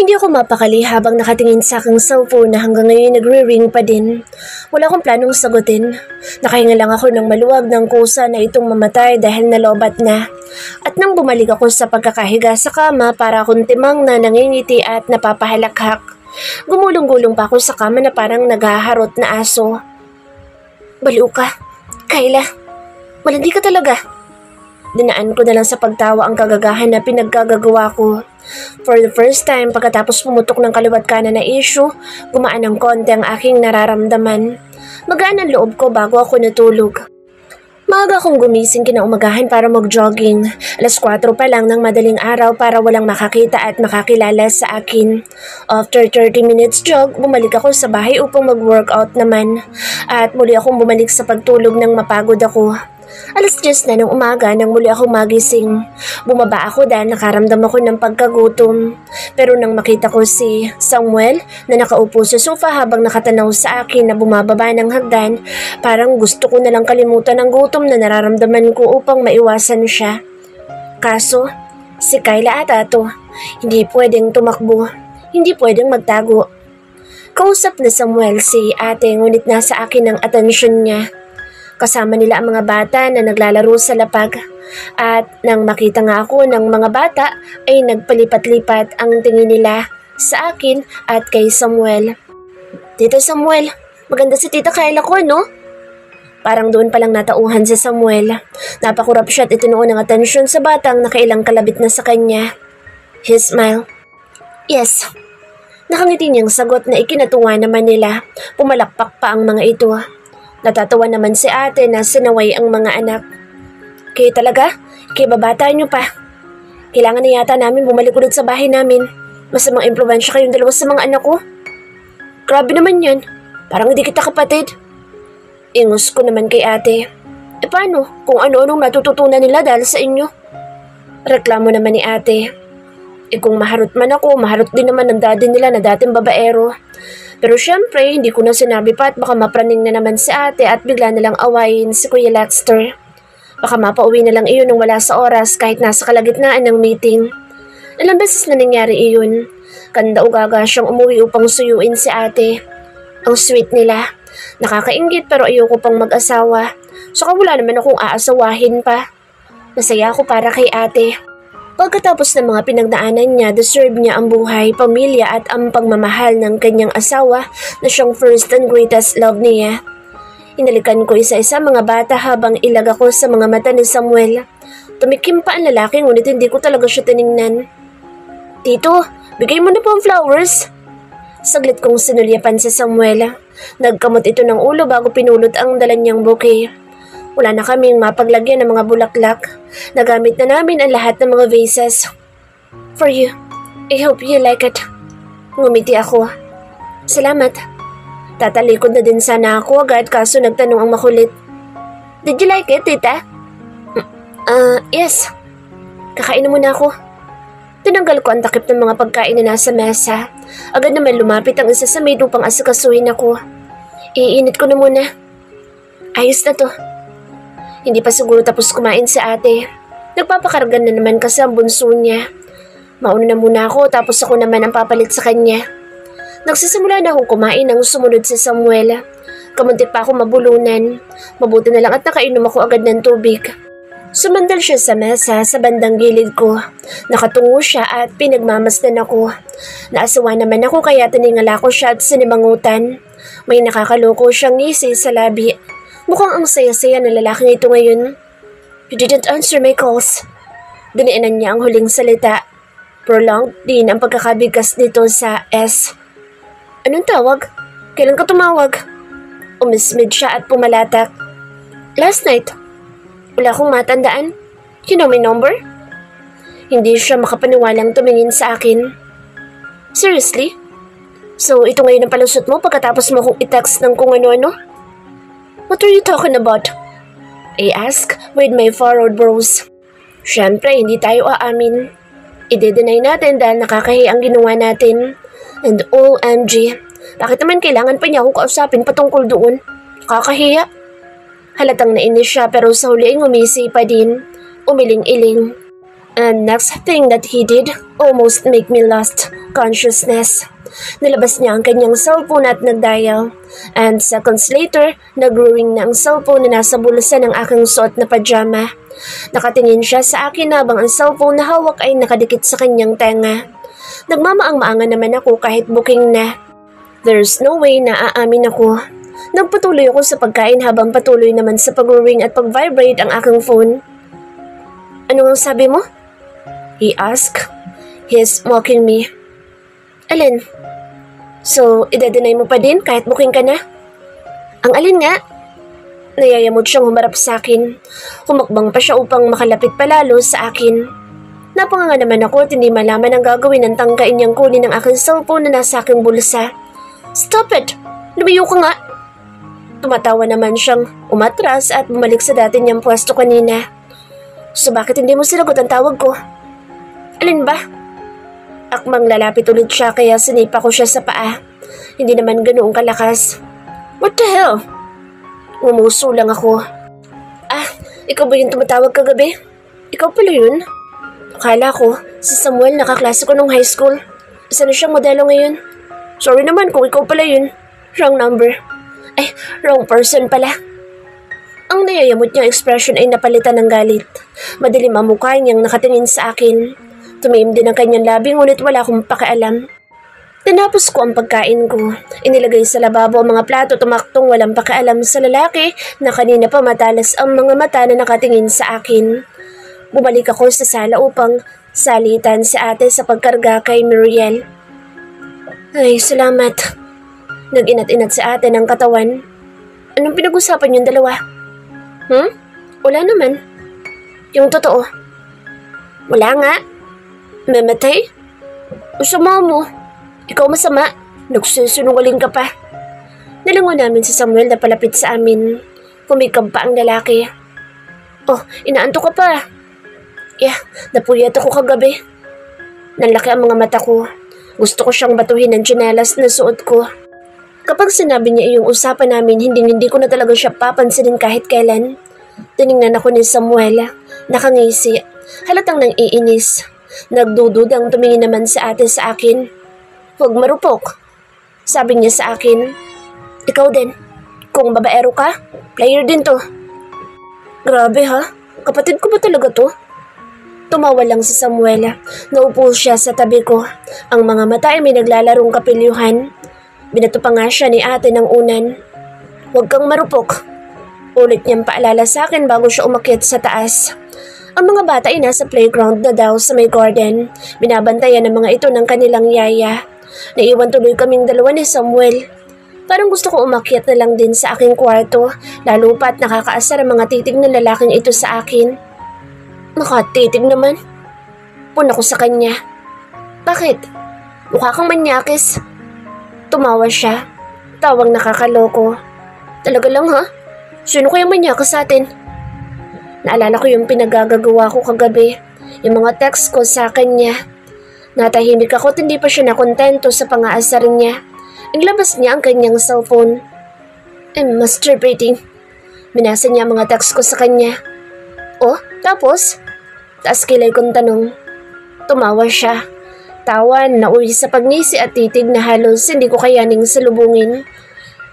Hindi ako mapakali habang nakatingin sa aking cellphone na hanggang ngayon nagre-ring pa din. Wala akong planong sagutin. Nakahinga lang ako ng maluwag ng kusa na itong mamatay dahil nalobat na. At nang bumalik ako sa pagkakahiga sa kama para akong timang na nangingiti at napapahalakhak, gumulong-gulong pa ako sa kama na parang naghaharot na aso. Baliw ka, Kayla. Malandi ka talaga. Dinaan ko na lang sa pagtawa ang kagagahan na pinaggagawa ko. For the first time, pagkatapos pumutok ng kaliwat kanan na issue, gumaan ng konti ang aking nararamdaman. Magaan ang loob ko bago ako natulog. Maaga akong gumising kinaumagahan para mag-jogging. 4:00 pa lang ng madaling araw para walang makakita at makakilala sa akin. After 30 minutes jog, bumalik ako sa bahay upang mag-workout naman. At muli akong bumalik sa pagtulog nang mapagod ako. 10:00 na ng umaga nang muli akong magising. Bumaba ako dahil nakaramdam ako ng pagkagutom. Pero nang makita ko si Samuel na nakaupo sa sofa habang nakatanaw sa akin na bumababa ng hagdan, parang gusto ko na lang kalimutan ang gutom na nararamdaman ko upang maiwasan siya. Kaso, si Kayla ata to. Hindi pwedeng tumakbo. Hindi pwedeng magtago. Kausap na Samuel si ate ngunit nasa akin ang atensyon niya. Kasama nila ang mga bata na naglalaro sa lapag. At nang makita nga ako ng mga bata ay nagpalipat-lipat ang tingin nila sa akin at kay Samuel. Tita Samuel, maganda si Tita Kayla ko, no? Parang doon palang natauhan si Samuel. Napakurap siya at itinuon ng atensyon sa batang nakailang kalabit na sa kanya. He smiled. Yes. Nakangiti niyang sagot na ikinatuwa naman nila. Pumalakpak pa ang mga ito. Natatawa naman si ate na sinaway ang mga anak. Kayo talaga? Kaya babata niyo pa. Kailangan na yata namin bumalik ulit sa bahay namin. Masamang impluwensya kayong dalawa sa mga anak ko. Grabe naman yan. Parang hindi kita kapatid. Ingus ko naman kay ate. E paano kung ano-anong natututunan nila dahil sa inyo? Reklamo naman ni ate. E kung maharot man ako, maharot din naman ang daddy nila na dating babaero. Pero syempre, hindi ko na sinabi pa at baka mapraning na naman si ate at bigla na lang awayin si Kuya Lexter. Baka mapauwi na lang iyon nang wala sa oras kahit nasa kalagitnaan ng meeting. Ilang beses na nangyari iyon. Kanda o gaga siyang umuwi upang suyuin si ate. Ang sweet nila. Nakakainggit pero ayoko pang mag-asawa. Saka wala naman akong aasawahin pa. Masaya ako para kay ate. Pagkatapos ng mga pinagdaanan niya, deserve niya ang buhay, pamilya at ang pagmamahal ng kanyang asawa na siyang first and greatest love niya. Inalikan ko isa-isa mga bata habang ilag ako sa mga mata ni Samuel. Tumikim pa ang lalaki ngunit hindi ko talaga siya tiningnan. Tito, bigay mo na po ang flowers. Saglit kong sinulyapan si Samuel. Nagkamot ito ng ulo bago pinulot ang dala niyang bouquet. Wala na kaming mapaglagyan ng mga bulaklak. Nagamit na namin ang lahat ng mga vases. For you. I hope you like it. Ngumiti ako. Salamat. Tatalikod na din sana ako agad kaso nagtanong ang makulit. Did you like it, tita? Yes. Kakain muna ako. Tinanggal ko ang takip ng mga pagkain na nasa mesa. Agad naman lumapit ang isa sa maid upang asikasuhin ako. Iinit ko na muna. Ayos na to. Hindi pa siguro tapos kumain si ate. Nagpapakargan na naman kasi ang bunso niya. Mauna na muna ako tapos ako naman ang papalit sa kanya. Nagsisimula na akong kumain nang sumunod si Samuel. Kamunti pa ako mabulunan. Mabuti na lang at nakainom ako agad ng tubig. Sumandal siya sa mesa sa bandang gilid ko. Nakatungo siya at pinagmamasdan ako. Naasawa naman ako kaya tiningala ko siya at sinimangutan. May nakakaloko siyang ngisi sa labi. Mukhang ang saya-saya na lalaking ito ngayon. You didn't answer my calls. Diniinan niya ang huling salita. Prolonged din ang pagkakabigkas nito sa S. Anong tawag? Kailan ka tumawag? Umismid siya at pumalatak. Last night. Wala akong matandaan. You know my number? Hindi siya makapaniwalang tumingin sa akin. Seriously? So ito ngayon ang palusot mo pagkatapos mo kong i-text ng kung ano-ano? What are you talking about? I ask with my furrowed brows. Siyempre, hindi tayo aamin. I-deny natin dahil nakakahiya ang ginawa natin. And OMG, bakit naman kailangan pa niya akong kausapin patungkol doon? Nakakahiya. Halatang nainis siya pero sa huli ay ngumisi pa din. Umiling-iling. And next thing that he did almost make me lost consciousness. Nilabas niya ang kanyang cellphone at nagdial. And seconds later, nag-ring na ang cellphone na nasa bulsa ng aking suot na pajama. Nakatingin siya sa akin habang ang cellphone na hawak ay nakadikit sa kanyang tenga. Nagmamaang-maangan naman ako kahit booking na. There's no way na aamin ako. Nagpatuloy ako sa pagkain habang patuloy naman sa pag-ring at pag-vibrate ang aking phone. Ano ang sabi mo? He asked. He's mocking me. Alin? So, ide-deny mo pa din kahit booking ka na? Ang alin nga? Nayayamot siyang humarap sa akin. Humakbang pa siya upang makalapit palalo sa akin. Napanganga naman ako at hindi malaman ang gagawin ng tangkain niyang kunin ang aking cellphone na nasa aking bulsa. Stop it! Lumiyo ka nga! Tumatawa naman siyang umatras at bumalik sa dati niyang pwesto kanina. So bakit hindi mo sinagot ang tawag ko? Alin ba? Akmang lalapit ulit siya kaya sinipa ko siya sa paa. Hindi naman ganoong kalakas. What the hell? Umuso lang ako. Ah, ikaw ba yung tumatawag kagabi? Ikaw pala yun? Akala ko, si Samuel nakaklase ko nung high school. Isa na siyang modelo ngayon. Sorry naman kung ikaw pala yun. Wrong number. Ay, wrong person pala. Ang nayayamot niyang expression ay napalitan ng galit. Madilim ang mukha niyang nakatingin sa akin. Tumiim din ang kanyang labi ngunit wala akong pakialam. Tinapos ko ang pagkain ko. Inilagay sa lababo ang mga plato tumaktong walang pakialam sa lalaki na kanina pa matalas ang mga mata na nakatingin sa akin. Bumalik ako sa sala upang salitan si ate sa pagkarga kay Muriel. Ay, salamat. Nag-inat-inat si ate ng katawan. Anong pinag-usapan yung dalawa? Wala naman. Yung totoo. Wala nga. Mematay? Usama mo. Ikaw masama. Nagsusunungaling ka pa. Nalangon namin si Samuel na palapit sa amin. Pumikab pa ang lalaki. Oh, inaantok ka pa. Yeah, napuyat ako kagabi. Nanlaki ang mga mata ko. Gusto ko siyang batuhin ng tsinelas na suot ko. Kapag sinabi niya iyong usapan namin, hindi ko na talaga siya papansinin kahit kailan. Tiningnan ako ni Samuel. Nakangisi. Halatang nang iinis. Nagdududang tumingin naman si ate sa akin. Huwag marupok. Sabi niya sa akin. Ikaw din. Kung babaero ka, player din to. Grabe ha? Kapatid ko ba talaga to? Tumawa lang si Samuel. Naupo siya sa tabi ko. Ang mga mata ay may naglalarong kapilyuhan. Binato pa nga siya ni ate ng unan. Huwag kang marupok. Ulit niyang paalala sa akin bago siya umakyat sa taas. Ang mga bata ay nasa playground na daw sa may garden. Binabantayan ng mga ito ng kanilang yaya. Naiwan tuloy kaming dalawa ni Samuel. Parang gusto ko umakyat na lang din sa aking kwarto, lalo pa't nakakaasar ang mga titig ng lalaking ito sa akin. Nakatitig naman. Puna ko sa kanya. Bakit? Mukha kang manyakis. Tumawa siya. Tawang nakakaloko. Talaga lang ha? Sino kaya manyakas sa atin? Naalala ko yung pinagagagawa ko kagabi. Yung mga text ko sa kanya. Natahimik ako at hindi pa siya nakontento sa pang-aasar niya. Naglabas niya ang kanyang cellphone. I'm masturbating. Minasa niya ang mga text ko sa kanya. Oh, tapos? Taas kilay kong tanong. Tumawa siya. Tawan na uwi sa pagngisi at titig na halos hindi ko kayaning salubungin.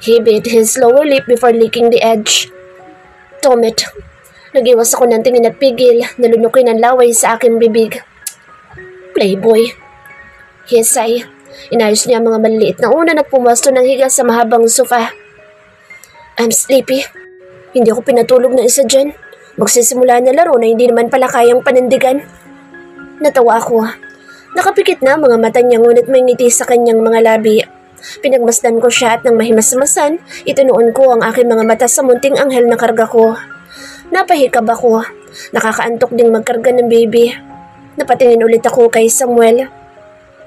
He bit his lower lip before licking the edge. Tomit. Nag-iwas ako ng tingin at pigil, nalunukin ang laway sa aking bibig. Playboy. Hisay. Inayos niya ang mga maliliit na unan at pumasto ng higa sa mahabang sofa. I'm sleepy. Hindi ako pinatulog ng isa dyan. Magsisimula na laro na hindi naman pala kayang panindigan. Natawa ako. Nakapikit na ang mga mata niya ngunit may ngiti sa kanyang mga labi. Pinagmasdan ko siya at nang mahimasmasan, itinuon ko ang aking mga mata sa munting anghel na karga ko. Napahikab ako. Nakakaantok ding magkarga ng baby. Napatingin ulit ako kay Samuel.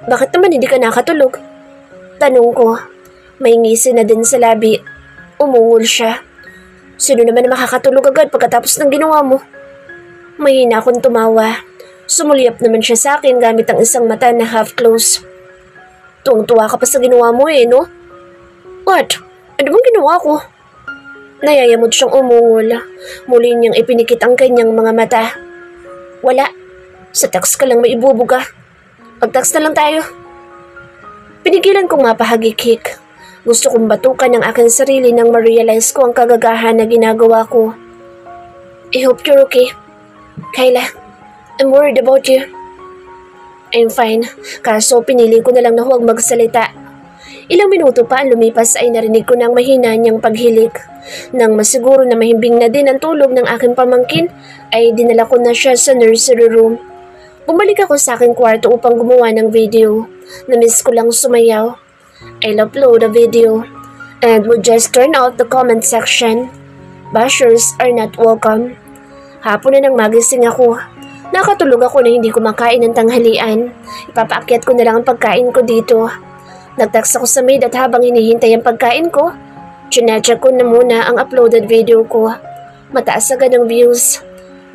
Bakit naman hindi ka nakatulog? Tanong ko. May ngisi na din sa labi. Umungol siya. Sino naman makakatulog agad pagkatapos ng ginawa mo? Mahina akong tumawa. Sumulyap naman siya sa akin gamit ang isang mata na half-close. Tuwang-tuwa ka pa sa ginawa mo no? What? Ano bang ginawa ko? Nayayamot siyang umungol. Muli niyang ipinikit ang kanyang mga mata. Wala. Sa text ka lang may ibubuga. Pag-text na lang tayo. Pinigilan kong mapahagikik. Gusto kong batukan ng aking sarili nang ma-realize ko ang kagagahan na ginagawa ko. I hope you're okay. Kyla, I'm worried about you. I'm fine, kaso pinili ko na lang na huwag magsalita. Ilang minuto pa ang lumipas ay narinig ko ng mahina niyang paghilik. Nang masiguro na mahimbing na din ang tulog ng aking pamangkin, ay dinala ko na siya sa nursery room. Bumalik ako sa aking kwarto upang gumawa ng video. Na-miss ko lang sumayaw. I'll upload a video and would just turn off the comment section. Bashers are not welcome. Hapon na nang magising ako. Nakatulog ako na hindi kumakain ng tanghalian. Ipapaakyat ko na lang ang pagkain ko dito. Nag-text ako sa maid at habang hinihintay ang pagkain ko, chinecheck ko na muna ang uploaded video ko. Mataas agad ang views.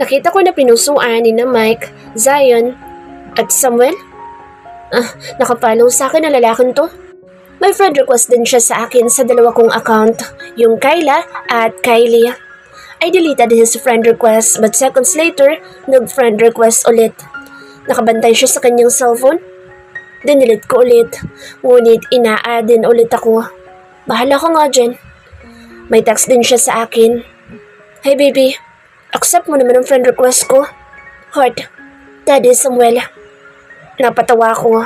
Nakita ko na pinusuan ni na Mike, Zion, at Samuel. Nakapollow sa akin ang lalaking to. May friend request din siya sa akin sa dalawa kong account, yung Kyla at Kylie. I deleted his friend request but seconds later, nag-friend request ulit. Nakabantay siya sa kanyang cellphone. Dinilit ko ulit, ngunit ina-add din ulit ako. Bahala ka nga dyan. May text din siya sa akin. Hey baby, accept mo naman ang friend request ko. Heart, Daddy Samuel. Napatawa ko.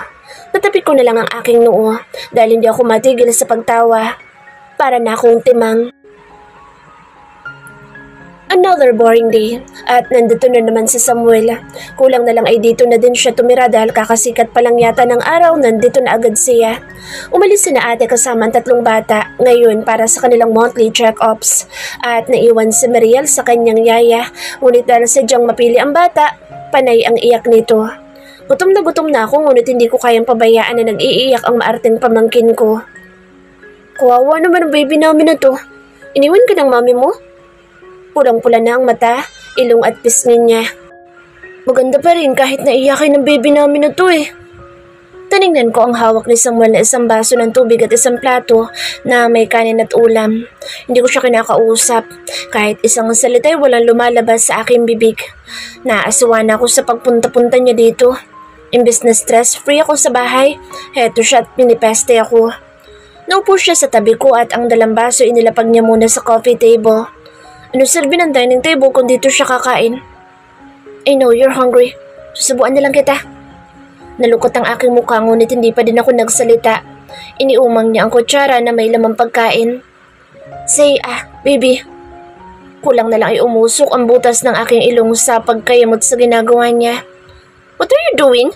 Natabi ko na lang ang aking noo dahil hindi ako matigil sa pagtawa. Para na akong timang. Another boring day at nandito na naman si Samuel. Kulang na lang ay dito na din siya tumira dahil kakasikat pa lang yata ng araw nandito na agad siya. Umalis si na ate kasama ang 3 bata ngayon para sa kanilang monthly check-ups at naiwan si Mariel sa kanyang yaya. Ngunit dahil sadyang mapili ang bata, panay ang iyak nito. Gutom na ako ngunit hindi ko kayang pabayaan na nag-iiyak ang maarteng pamangkin ko. Kawawa naman ang baby namin na to. Iniwan ka ng mami mo? Pulang-pula na ang mata, ilong at pisngin niya. Maganda pa rin kahit naiyakin ng baby namin na to eh. Tinignan ko ang hawak ni Samuel na isang baso ng tubig at isang plato na may kanin at ulam. Hindi ko siya kinakausap. Kahit isang salita ay walang lumalabas sa aking bibig. Naasuwa na ako sa pagpunta-punta niya dito. Imbes na stress-free ako sa bahay, heto siya at pinipeste ako. Naupo siya sa tabi ko at ang dalang baso inilapag niya muna sa coffee table. Ano silbi ng dining table kung dito siya kakain? I know you're hungry. Susubuan na lang kita. Nalukot ang aking mukha ngunit hindi pa din ako nagsalita. Iniumang niya ang kutsara na may lamang pagkain. Say, baby. Kulang na lang ay umusok ang butas ng aking ilong sa pagkayamot sa ginagawa niya. What are you doing?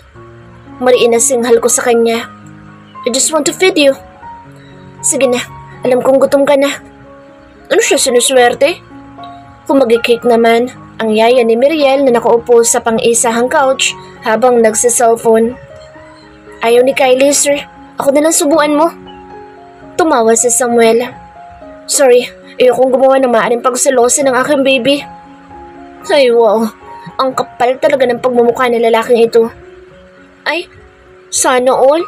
Mariin na singhal ko sa kanya. I just want to feed you. Sige na, alam kong gutom ka na. Ano siya sinuswerte? Kumagikik naman ang yaya ni Miriel na nakaupo sa pang-isahang couch habang nagsa-cellphone. Ayaw ni Kylie, sir. Ako na lang subuan mo. Tumawa si Samuel. Sorry, ayokong gumawa ng maaaring pagselosin ng aking baby. Ay wow, ang kapal talaga ng pagmumukha ng lalaking ito. Ay, sana all.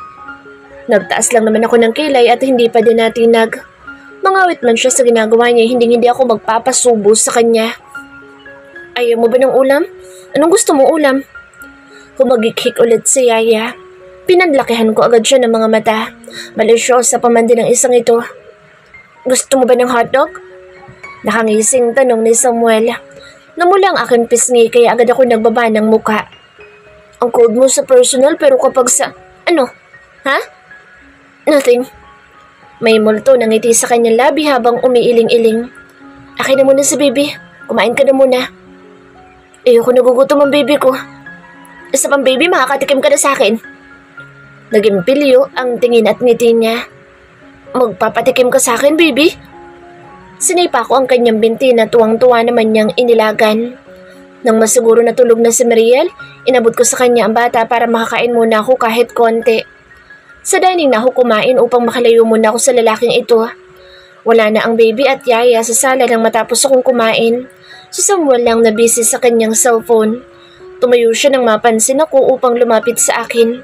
Nagtaas lang naman ako ng kilay at hindi pa din natinag. Mangawit man siya sa ginagawa niya, hindi ako magpapasubo sa kanya. Ayaw mo ba ng ulam? Anong gusto mo ulam? Humagikik ulit si Yaya. Pinanlakihan ko agad siya ng mga mata. Malisyosa pa man din ang isang ito. Gusto mo ba ng hotdog? Nakangising tanong ni Samuel. Namula ang aking pisngi kaya agad ako nagbaba ng muka. Ang code mo sa personal pero kapag sa... Ano? Ha? Nothing. May multo ng ngiti sa kanyang labi habang umiiling-iling. Akin na muna si baby. Kumain ka na muna. Ayoko nagugutom ang baby ko. Isa pang baby, makakatikim ka na sa akin. Naging pilyo ang tingin at ngiti niya. Magpapatikim ka sa akin, baby? Sinipa ko ang kanyang binti na tuwang-tuwa naman niyang inilagan. Nang masiguro na tulog na si Mariel, inabot ko sa kanya ang bata para makakain muna ako kahit konti. Sa dining na ako kumain upang makalayo muna ako sa lalaking ito. Wala na ang baby at yaya sa sala nang matapos akong kumain. Si Samuel lang na busy sa kanyang cellphone. Tumayo siya nang mapansin ako upang lumapit sa akin.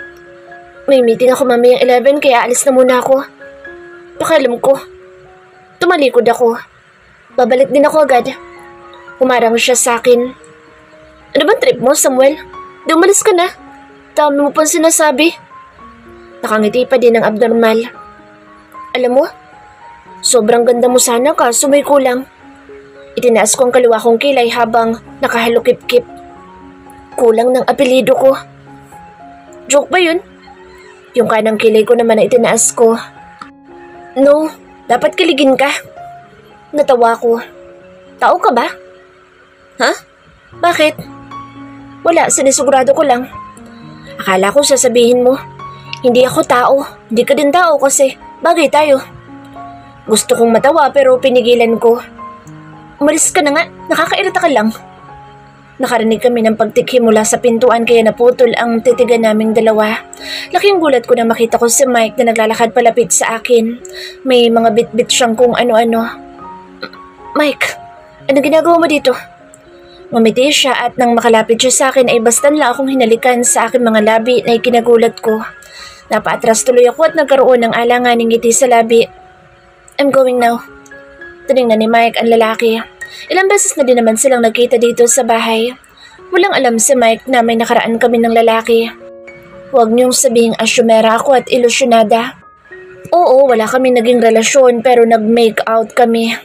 May meeting ako mamayang 11 kaya alis na muna ako. Pakialam ko. Tumalikod ako. Babalik din ako agad. Humarang siya sa akin. Ano bang trip mo, Samuel? Di umalis ka na. Dami mo pang sinasabi. Nakangiti pa din ng abnormal. Alam mo, sobrang ganda mo sana kaso may kulang. Itinaas ko ang kaliwa kong kilay habang nakahalukip-kip. Kulang ng apelido ko. Joke ba yun? Yung kanang kilay ko naman na itinaas ko. No, dapat kiligin ka. Natawa ko. Tao ka ba? Ha? Bakit? Wala, sinisigurado ko lang. Akala ko sasabihin mo, hindi ako tao, hindi ka din tao kasi bagay tayo. Gusto kong matawa pero pinigilan ko. Umalis ka na nga, nakakairita ka lang. Nakarinig kami ng pagtikhi mula sa pintuan kaya naputol ang titigan naming dalawa. Laking gulat ko na makita ko si Mike na naglalakad palapit sa akin. May mga bit-bit siyang kung ano-ano. Mike, ano ginagawa mo dito? Ngumiti siya at nang makalapit siya sa akin ay bastan lang akong hinalikan sa aking mga labi na ikinagulat ko. Napaatras tuloy ako at nagkaroon ng alanganing ngiti sa labi. I'm going now. Tinignan ni Mike ang lalaki. Ilang beses na din naman silang nagkita dito sa bahay. Walang alam si Mike na may nakaraan kami ng lalaki. Huwag niyong sabihing asyumera ako at ilusyonada. Oo, wala kami naging relasyon pero nag-make out kami.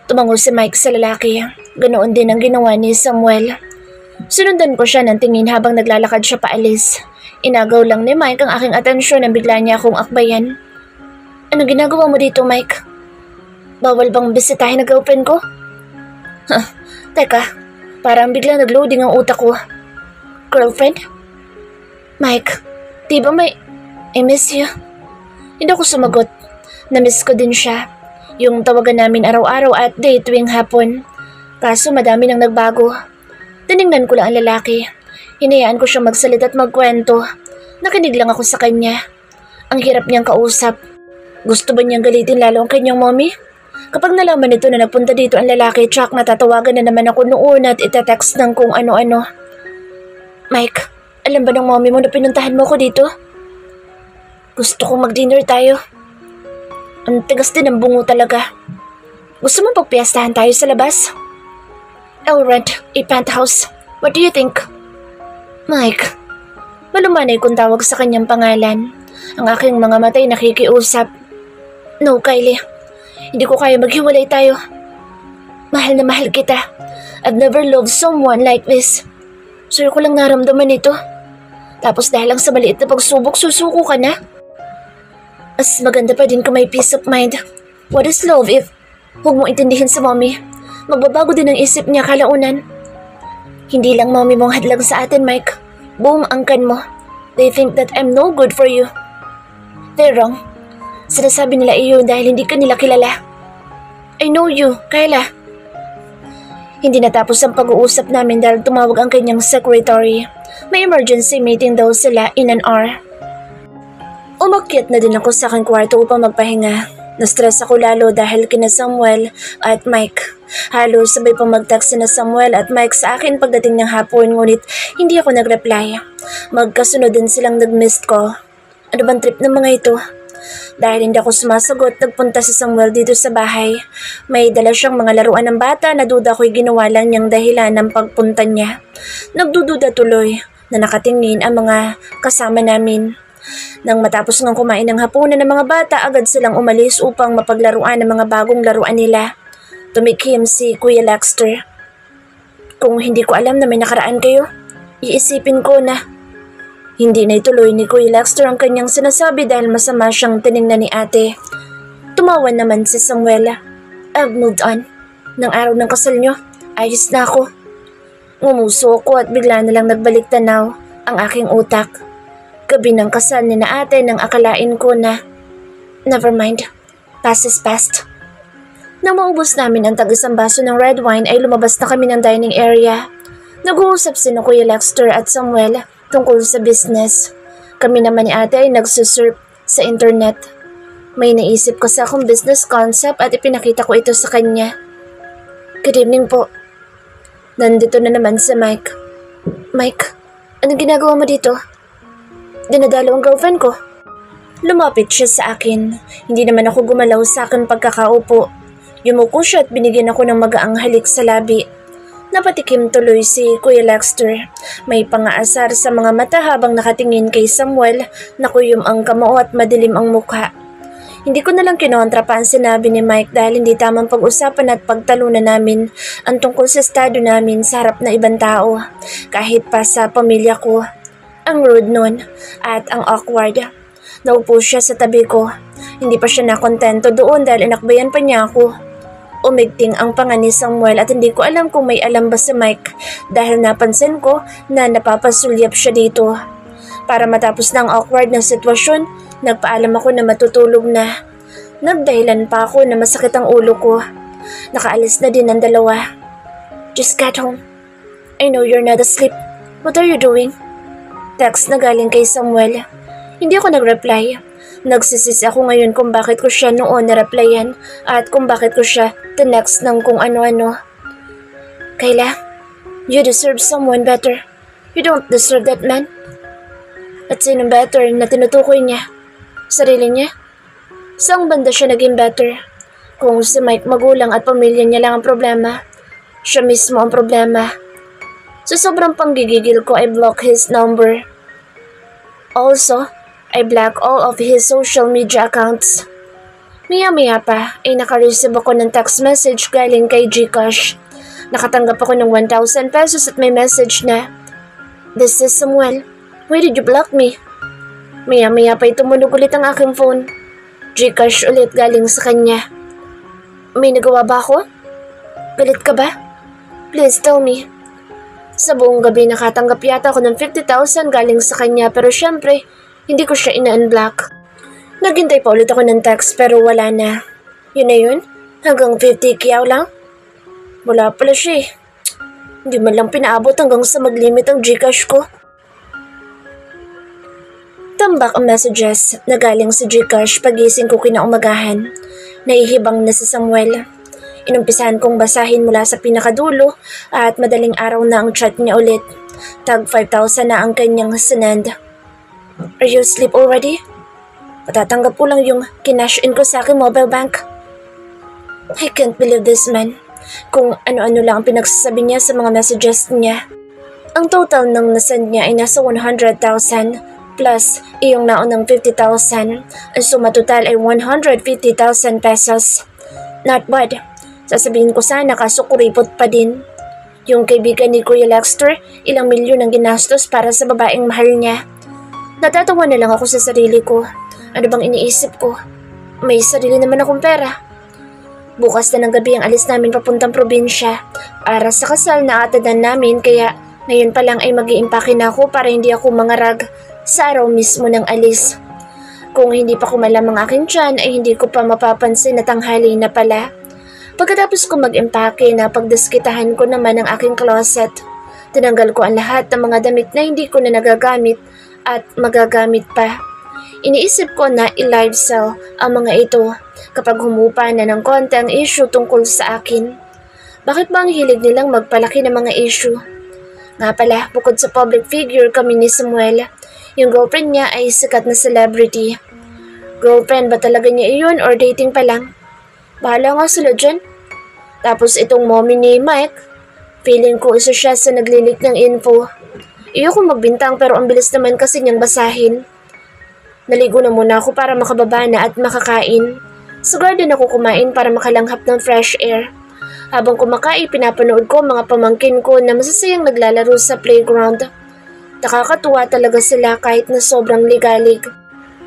Tumango si Mike sa lalaki. Ganoon din ang ginawa ni Samuel. Sinundan ko siya ng tingin habang naglalakad siya paalis. Inagaw lang ni Mike ang aking atensyon nang bigla niya akong akbayan. Ano ginagawa mo dito, Mike? Bawal bang bisitahin na girlfriend ko? Teka, parang bigla nag-loading ang utak ko. Girlfriend? Mike, di ba I miss you? Hindi ako sumagot. Na-miss ko din siya. Yung tawagan namin araw-araw at day tuwing hapon. Kaso madami nang nagbago. Tiningnan ko lang ang lalaki. Hinayaan ko siyang magsalita at magkwento. Nakinig lang ako sa kanya. Ang hirap niyang kausap. Gusto ba niyang galitin lalo ang kanyang mommy? Kapag nalaman nito na nagpunta dito ang lalaki, tsak natatawagan na naman ako noon at itatext ng kung ano-ano. Mike, alam ba ng mommy mo na pinuntahan mo ako dito? Gusto kong mag-dinner tayo. Ang tigas din ang bungo talaga. Gusto mo pagpiyastahan tayo sa labas? I'll rent a penthouse. What do you think? Mike, malumanay kong tawag sa kanyang pangalan. Ang aking mga matay nakikiusap. No, Kylie. Hindi ko kaya maghiwalay tayo. Mahal na mahal kita. I've never loved someone like this. Sure ko lang naramdaman ito. Tapos dahil lang sa maliit na pagsubok, susuko ka na? Mas maganda pa din kung may peace of mind. What is love if huwag mo intindihin sa mommy? Magbabago din ang isip niya kalaunan. Hindi lang mommy mong hadlang sa atin, Mike. Buong angkan mo. They think that I'm no good for you. They're wrong. Sinasabi nila iyon dahil hindi ka nila kilala. I know you, Kyla. Hindi natapos ang pag-uusap namin dahil tumawag ang kanyang secretary. May emergency meeting daw sila in an hour. Umakyat na din ako sa aking kwarto upang magpahinga. Na-stress ako lalo dahil kina Samuel at Mike. Halos sabay pang mag-text na Samuel at Mike sa akin pagdating ng hapon ngunit hindi ako nag-reply. Magkasunod din silang nag-missed ko. Ano bang trip ng mga ito? Dahil hindi ako sumasagot, nagpunta si Samuel dito sa bahay. May dala siyang mga laruan ng bata na duda ko'y ginawa lang niyang dahilan ng pagpunta niya. Nagdududa tuloy na nakatingin ang mga kasama namin. Nang matapos ng kumain ng hapunan ng mga bata, agad silang umalis upang mapaglaruan ng mga bagong laruan nila. Tumikim si Kuya Lexter. Kung hindi ko alam na may nakaraan kayo, iisipin ko na hindi na ituloy ni Kuya Lexter ang kanyang sinasabi dahil masama siyang tiningnan ni ate. Tumawa naman si Samuel. I've moved on. Nang araw ng kasal niyo, ayos na ako. Ngumuso ko at bigla na lang nagbalik tanaw ang aking utak. Gabi ng kasal ni na ate nang akalain ko na never mind, past is past. Nang maubos namin ang tag-isang baso ng red wine ay lumabas na kami ng dining area. Nag-uusap sina Kuya Lexter at Samuel tungkol sa business. Kami naman ni ate ay nagsusurf sa internet. May naisip ko sa akong business concept at ipinakita ko ito sa kanya. Good evening po. Nandito na naman si Mike. Mike, anong ginagawa mo dito? Dinadalo ang girlfriend ko. Lumapit siya sa akin. Hindi naman ako gumalaw sa akin pagkakaupo. Yumuko siya at binigyan ako ng magaang halik sa labi. Napatikim tuloy si Kuya Lexter. May pangaasar sa mga mata habang nakatingin kay Samuel na kuyom ang kamao at madilim ang mukha. Hindi ko nalang kinontra pa ang sinabi ni Mike dahil hindi tamang pag-usapan at pagtalunan namin ang tungkol sa estado namin sa harap na ibang tao. Kahit pa sa pamilya ko. Ang rude nun at ang awkward. Naupo siya sa tabi ko. Hindi pa siya nakontento doon dahil inakbayan pa niya ako. Umigting ang panga ni Samuel at hindi ko alam kung may alam ba si Mike dahil napansin ko na napapasulyap siya dito. Para matapos na ang awkward na sitwasyon, nagpaalam ako na matutulog na. Nagdahilan pa ako na masakit ang ulo ko. Nakaalis na din ang dalawa. Just got home. I know you're not asleep. What are you doing? Text na galing kay Samuel. Hindi ako nag-reply. Nagsisisi ako ngayon kung bakit ko siya noon na-replyan at kung bakit ko siya tinext ng kung ano-ano. Kayla, you deserve someone better. You don't deserve that man. At sino better na tinutukoy niya? Sarili niya? Saang banda siya naging better? Kung si Mike magulang at pamilya niya lang ang problema, siya mismo ang problema. Sa sobrang panggigigil ko, I block his number. Also, I block all of his social media accounts. Maya-maya pa ay nakareceive ako ng text message galing kay Gcash. Nakatanggap ako ng 1,000 pesos at may message na, "This is Samuel. Why did you block me?" Maya-maya pa ay tumunog ulit ang aking phone. Gcash ulit galing sa kanya. May nagawa ba ako? Galit ka ba? Please tell me. Sa buong gabi nakatanggap yata ako ng 50,000 galing sa kanya pero syempre, hindi ko siya ina-unblock. Naghintay pa ulit ako ng text pero wala na. Yun na yun? Hanggang 50 kiyaw lang? Wala pala siya eh. Hindi man lang pinaabot hanggang sa mag-limit ang Gcash ko. Tambak ang messages na galing sa Gcash pagising ko kinaumagahan. Naihibang na si Samuel. Inumpisahan kong basahin mula sa pinakadulo at madaling araw na ang chat niya ulit. Tag 5,000 na ang kanyang sinend. Are you asleep already? Matatanggap ko lang yung kinash in ko sa aking mobile bank. I can't believe this man. Kung ano-ano lang ang pinagsasabi niya sa mga messages niya. Ang total ng nasend niya ay nasa 100,000 plus iyong naunang 50,000. Ang suma total ay 150,000 pesos. Not bad. Sasabihin ko sana kaso kuripot pa din. Yung kaibigan ni Kuya Lexter, ilang milyon ang ginastos para sa babaeng mahal niya. Natatawa na lang ako sa sarili ko. Ano bang iniisip ko? May sarili naman akong pera. Bukas na ng gabi ang alis namin papuntang probinsya para sa kasal na atadan namin kaya ngayon pa lang ay mag-iimpake na ako para hindi ako mangarag sa araw mismo ng alis. Kung hindi pa kumalam ang aking tiyan ay hindi ko pa mapapansin na tanghali na pala. Pagkatapos ko mag-impake na pagdiskitahan ko naman ang aking closet. Tinanggal ko ang lahat ng mga damit na hindi ko na nagagamit at magagamit pa. Iniisip ko na i-live sell ang mga ito kapag humupa na ng konti ang issue tungkol sa akin. Bakit ba ang hilig nilang magpalaki ng mga issue? Nga pala, bukod sa public figure kami ni Samuel, yung girlfriend niya ay sikat na celebrity. Girlfriend ba talaga niya iyon or dating pa lang? Bahala nga sila dyan. Tapos itong mommy ni Mike, feeling ko isa siya sa naglilik ng info. Iyoko magbintang pero ang bilis naman kasi niyang basahin. Naligo na muna ako para makababa na at makakain. Sa garden ako kumain para makalanghap ng fresh air. Habang kumakain, pinapanood ko mga pamangkin ko na masasayang naglalaro sa playground. Nakakatuwa talaga sila kahit na sobrang ligalig.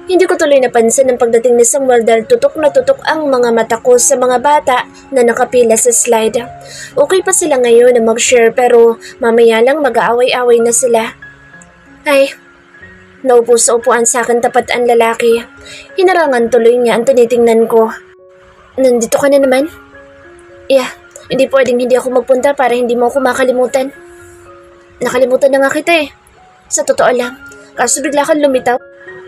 Hindi ko tuloy napansin ang pagdating ni Samuel dahil tutok na tutok ang mga mata ko sa mga bata na nakapila sa slide. Okay pa sila ngayon na mag-share pero mamaya lang mag-aaway-away na sila. Ay, naupo sa upuan sa akin tapat ang lalaki. Hinarangan tuloy niya ang tinitingnan ko. Nandito ka na naman? Yeah, hindi pwedeng hindi ako magpunta para hindi mo ako makalimutan. Nakalimutan na nga kita eh. Sa totoo lang, kaso bigla kang lumitaw.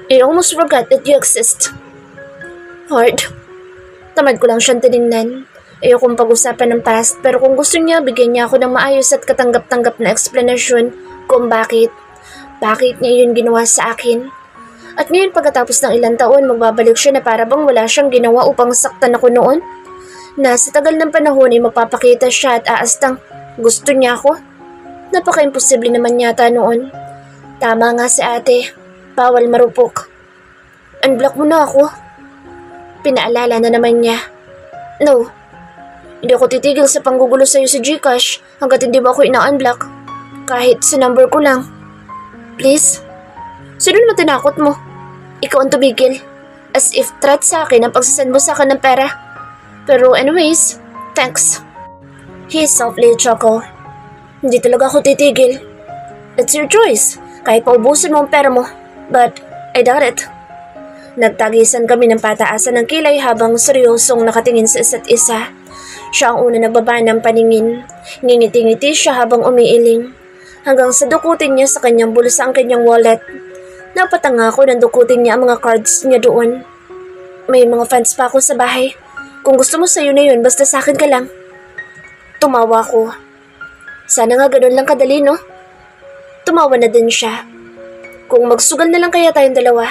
I almost forgot that you exist. Hard. Tamad ko lang siyang tinignan. Ayokong pag-usapan ng past pero kung gusto niya, bigyan niya ako ng maayos at katanggap-tanggap na explanation kung bakit. Bakit niya yun ginawa sa akin. At ngayon pagkatapos ng ilang taon, magbabalik siya na para bang wala siyang ginawa upang saktan ako noon. Na sa tagal ng panahon ay magpapakita siya at aastang Gusto niya ako? Napaka-imposible naman yata noon. Tama nga si ate, bawal marupok. Unblock mo na ako. Pinaalala na naman niya. No, hindi ako titigil sa panggugulo sa'yo sa Gcash hanggat hindi mo ako ina-unblock. Kahit sa number ko lang. Please? Sino naman tinakot mo? Ikaw ang tumigil. As if threat sa akin ang pagsasend mo sa akin ng pera. Pero anyways, thanks. He softly chuckled. Hindi talaga ako titigil. It's your choice. Kahit paubusin mo ang pera mo. But I doubt it. Nagtagisan kami ng pataasan ng kilay habang seryosong nakatingin sa isa't isa. Siya ang una nagbaba ng paningin. Ngingiti-ngiti siya habang umiiling. Hanggang sa dukutin niya sa kanyang bulsa ang kanyang wallet. Napatanga ako nang dukutin niya ang mga cards niya doon. May mga fans pa ako sa bahay. Kung gusto mo sa'yo na yun, basta sa akin ka lang. Tumawa ko. Sana nga ganun lang kadali, no? Tumawa na din siya. Kung magsugal na lang kaya tayong dalawa.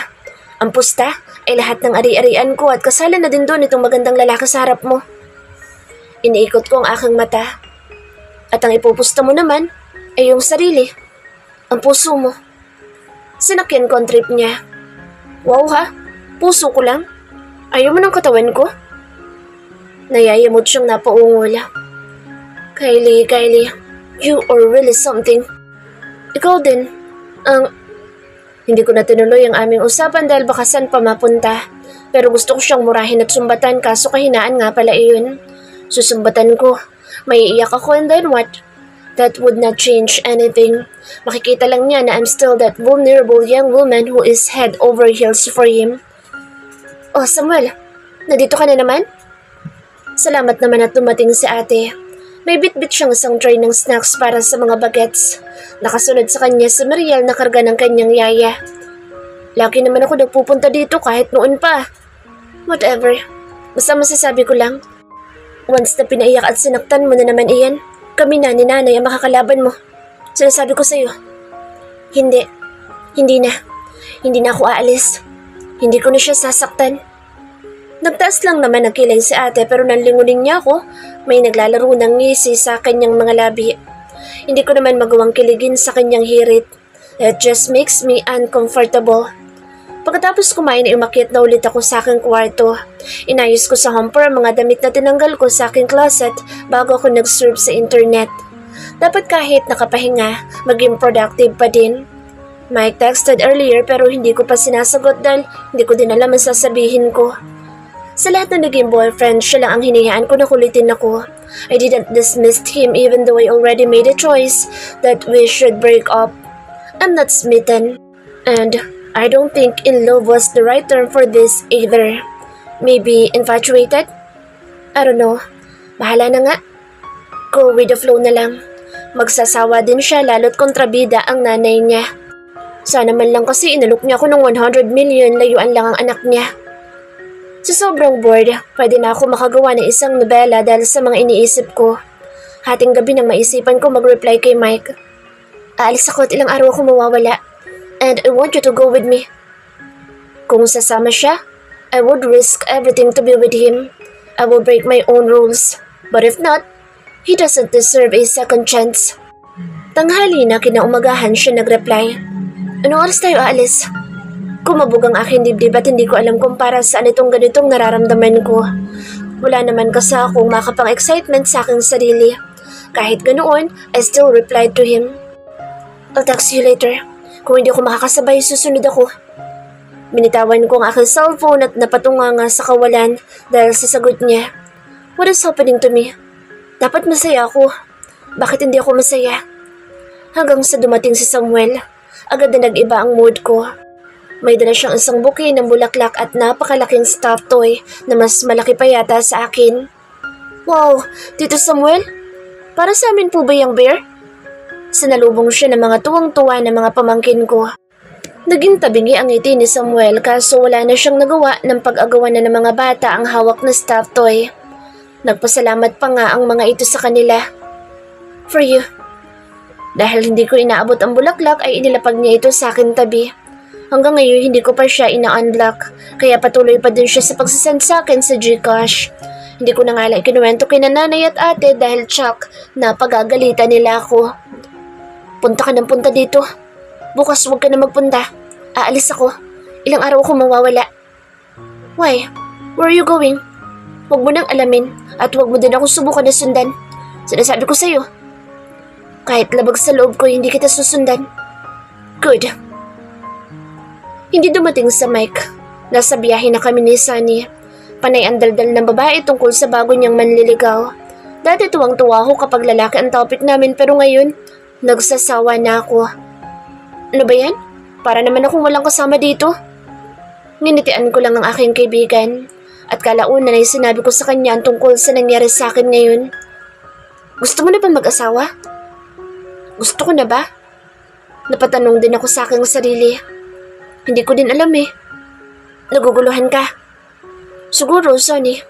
Ang pusta ay lahat ng ari-arian ko at kasala na din doon itong magandang lalaki sa harap mo. Iniikot ko ang aking mata. At ang ipupusta mo naman ay yung sarili. Ang puso mo. Sinakyan ko ang trip niya. Wow ha? Puso ko lang? Ayaw mo ng katawan ko? Nayayamot siyang napaungula. Kylie, you are really something. Ikaw din. Hindi ko na tinuloy ang aming usapan dahil baka saan pa mapunta. Pero gusto ko siyang murahin at sumbatan kaso kahinaan nga pala iyon. Susumbatan ko. May iiyak ako and then what? That would not change anything. Makikita lang niya na I'm still that vulnerable young woman who is head over heels for him. Oh, Samuel. Nandito ka na naman? Salamat naman at dumating si ate. May bit-bit siyang isang tray ng snacks para sa mga bagets. Nakasunod sa kanya si Mariel na karga ng kanyang yaya. Lagi naman ako nagpupunta dito kahit noon pa. Whatever. Basta masasabi ko lang. Once na pinaiyak at sinaktan mo na naman iyan, kami na ni nanay ang makakalaban mo. Sinasabi ko sa'yo. Hindi. Hindi na. Hindi na ako aalis. Hindi ko na siya sasaktan. Nagtaas lang naman ang kilay si ate pero nanlingunin niya ako. May naglalaro ng ngisi sa kanyang mga labi. Hindi ko naman magawang kiligin sa kanyang hirit. It just makes me uncomfortable. Pagkatapos kumain ay umakyat na ulit ako sa aking kwarto. Inayos ko sa hamper ang mga damit na tinanggal ko sa aking closet bago ako nag-surf sa internet. Dapat kahit nakapahinga, maging productive pa din. Mike texted earlier pero hindi ko pa sinasagot dahil hindi ko din alam ang sasabihin ko. Sa lahat ng naging boyfriend, siya lang ang hinihayaan ko na kulitin ako. I didn't dismiss him even though I already made a choice that we should break up. I'm not smitten. And I don't think in love was the right term for this either. Maybe infatuated? I don't know. Bahala na nga. Go with the flow na lang. Magsasawa din siya lalo't kontrabida ang nanay niya. Sana man lang kasi inalok niya ako ng 100 million, layuan lang ang anak niya. Sa sobrang bored, pwede na ako makagawa ng isang nobela dahil sa mga iniisip ko. Hating gabi nang maisipan ko mag-reply kay Mike. Aalis ako at ilang araw ako mawawala. And I want you to go with me. Kung sasama siya, I would risk everything to be with him. I will break my own rules. But if not, he doesn't deserve a second chance. Tanghali na kinaumagahan siya nag-reply. Anong oras tayo aalis? Kumabog ang aking dibdib at hindi ko alam kung para saan itong ganitong nararamdaman ko. Wala naman kasi akong makapang-excitement sa aking sarili. Kahit ganoon, I still replied to him. I'll text you later. Kung hindi ako makakasabay, susunod ako. Binitawan ko ang aking cellphone at napatunganga sa kawalan dahil sa sagot niya. What is happening to me? Dapat masaya ako. Bakit hindi ako masaya? Hanggang sa dumating si Samuel, agad na nag-iba ang mood ko. May dala siyang isang bouquet ng bulaklak at napakalaking stuffed toy na mas malaki pa yata sa akin. Wow, Tito Samuel? Para sa amin po ba yung bear? Sinalubong siya ng mga tuwang-tuwa ng mga pamangkin ko. Naging tabingi ang ngiti ni Samuel kaso wala na siyang nagawa ng pag-agawan na ng mga bata ang hawak na stuffed toy. Nagpasalamat pa nga ang mga ito sa kanila. For you. Dahil hindi ko inaabot ang bulaklak ay inilapag niya ito sa akin tabi. Hanggang ngayon hindi ko pa siya ina-unblock kaya patuloy pa din siya sa pagsasend sa akin sa Gcash. Hindi ko na nga lang ikinuwento kina nanay at ate dahil tsak na pagagalitan nila ako. Punta ka ng punta dito. Bukas huwag ka na magpunta. Aalis ako. Ilang araw ako mawawala. Why? Where are you going? Huwag mo nang alamin at huwag mo din ako subukan na sundan. Sinasabi ko sa'yo. Kahit labag sa loob ko, hindi kita susundan. Good. Hindi dumating sa mic. Nasa biyahe na kami ni Sunny. Panay ang daldal ng babae tungkol sa bago niyang manliligaw. Dati tuwang-tuwa ako kapag lalaki ang topic namin pero ngayon, nagsasawa na ako. Ano ba yan? Para naman akong walang kasama dito. Nginitian ko lang ang aking kaibigan at kalaunan ay sinabi ko sa kanya ang tungkol sa nangyari sa akin ngayon. Gusto mo na ba mag-asawa? Gusto ko na ba? Napatanong din ako sa aking sarili. Hindi ko din alam eh. Naguguluhan ka. Siguro, Sonny.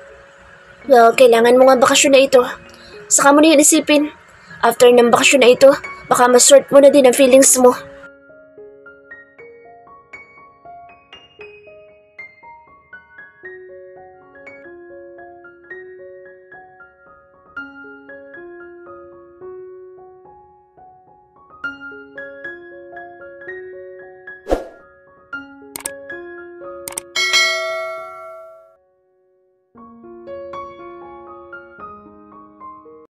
Well, kailangan mo nga bakasyon na ito. Saka mo na yan isipin. After ng bakasyon na ito, baka masort mo na din ang feelings mo.